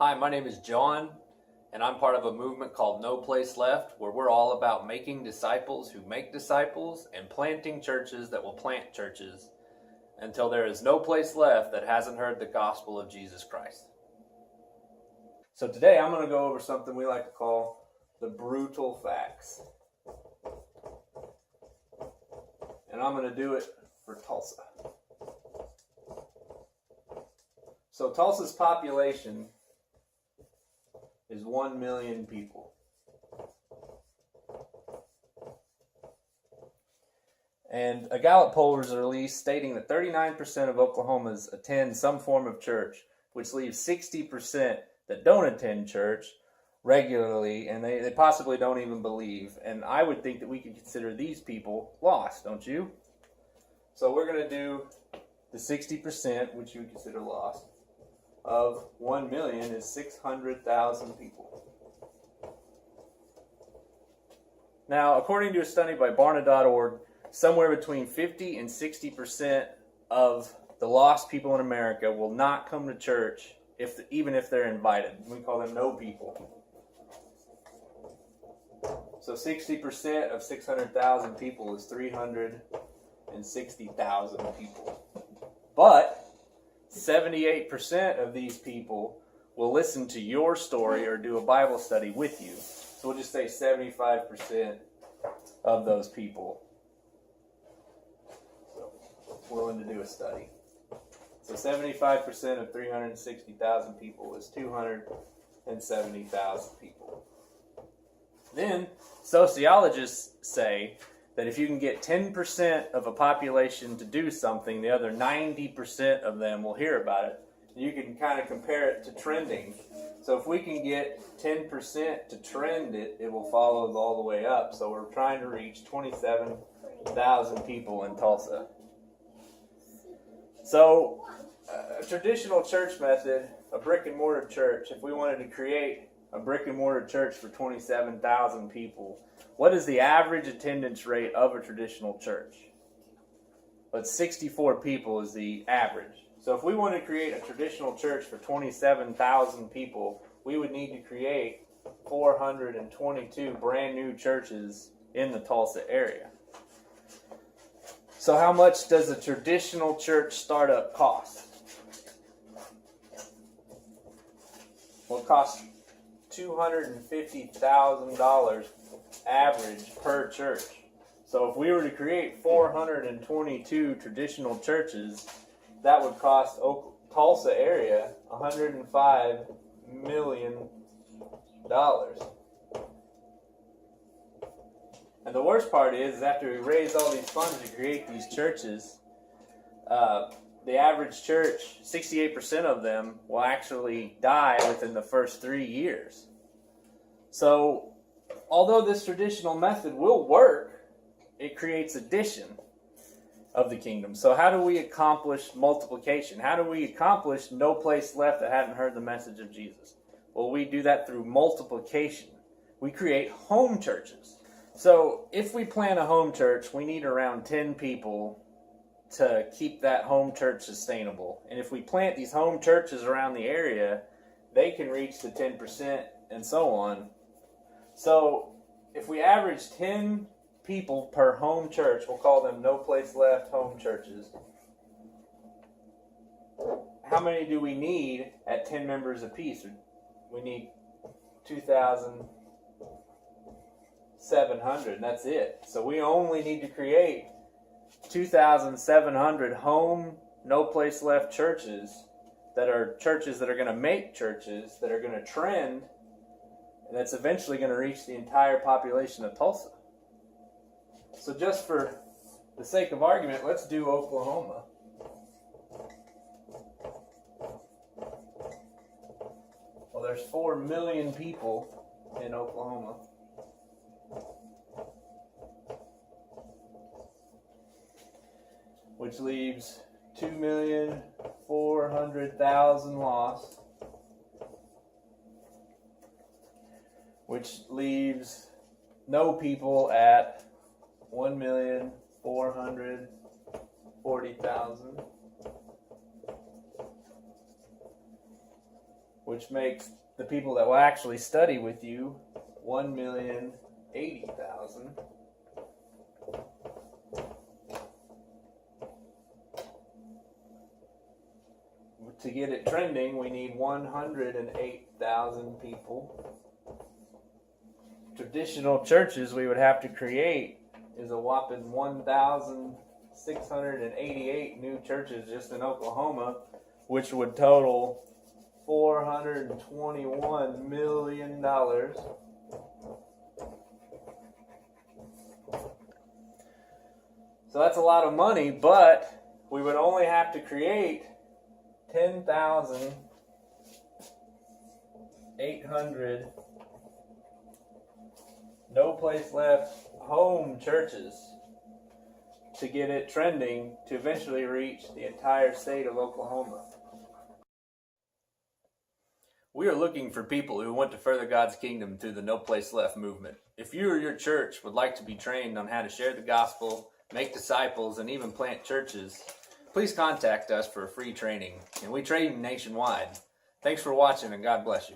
Hi, my name is John, and I'm part of a movement called No Place Left, where we're all about making disciples who make disciples and planting churches that will plant churches until there is no place left that hasn't heard the gospel of Jesus Christ. So today I'm going to go over something we like to call the brutal facts. And I'm going to do it for Tulsa. So Tulsa's population is 1 million people. And a Gallup poll was released stating that 39% of Oklahomans attend some form of church, which leaves 60% that don't attend church regularly, and they possibly don't even believe. And I would think that we could consider these people lost, don't you? So we're going to do the 60%, which you would consider lost, of 1 million is 600,000 people. Now, according to a study by Barna.org, somewhere between 50 and 60% of the lost people in America will not come to church even if they're invited. We call them no people. So 60% of 600,000 people is 360,000 people. But 78% of these people will listen to your story or do a Bible study with you. So we'll just say 75% of those people willing to do a study. So 75% of 360,000 people is 270,000 people. Then sociologists say that if you can get 10% of a population to do something, the other 90% of them will hear about it. You can kind of compare it to trending. So if we can get 10% to trend it, it will follow all the way up. So we're trying to reach 27,000 people in Tulsa. So a traditional church method, a brick and mortar church, if we wanted to create a brick and mortar church for 27,000 people, what is the average attendance rate of a traditional church? But 64 people is the average. So if we want to create a traditional church for 27,000 people, we would need to create 422 brand new churches in the Tulsa area. So how much does a traditional church startup cost? Well, it costs $250,000 average per church. So if we were to create 422 traditional churches, that would cost Tulsa area $105 million. And the worst part is after we raise all these funds to create these churches, the average church, 68% of them will actually die within the first 3 years. So although this traditional method will work, it creates addition of the kingdom. So how do we accomplish multiplication? How do we accomplish no place left that hadn't heard the message of Jesus? Well, we do that through multiplication. We create home churches. So if we plant a home church, we need around 10 people to keep that home church sustainable. And if we plant these home churches around the area, they can reach the 10% and so on. So if we average 10 people per home church, we'll call them no place left home churches. How many do we need at 10 members apiece? We need 2,700, and that's it. So we only need to create 2,700 home, no place left churches that are going to make churches, that are going to trend, and that's eventually going to reach the entire population of Tulsa. So just for the sake of argument, let's do Oklahoma. Well, there's 4 million people in Oklahoma. Which leaves 2,400,000 lost. Which leaves no people at 1,440,000. which makes the people that will actually study with you 1,080,000. To get it trending, we need 108,000 people. Traditional churches we would have to create is a whopping 1,688 new churches just in Oklahoma, which would total $421 million. So that's a lot of money, but we would only have to create 10,800 no place left home churches to get it trending to eventually reach the entire state of Oklahoma. We are looking for people who want to further God's kingdom through the No Place Left movement. If you or your church would like to be trained on how to share the gospel, make disciples, and even plant churches, please contact us for a free training, and we train nationwide. Thanks for watching, and God bless you.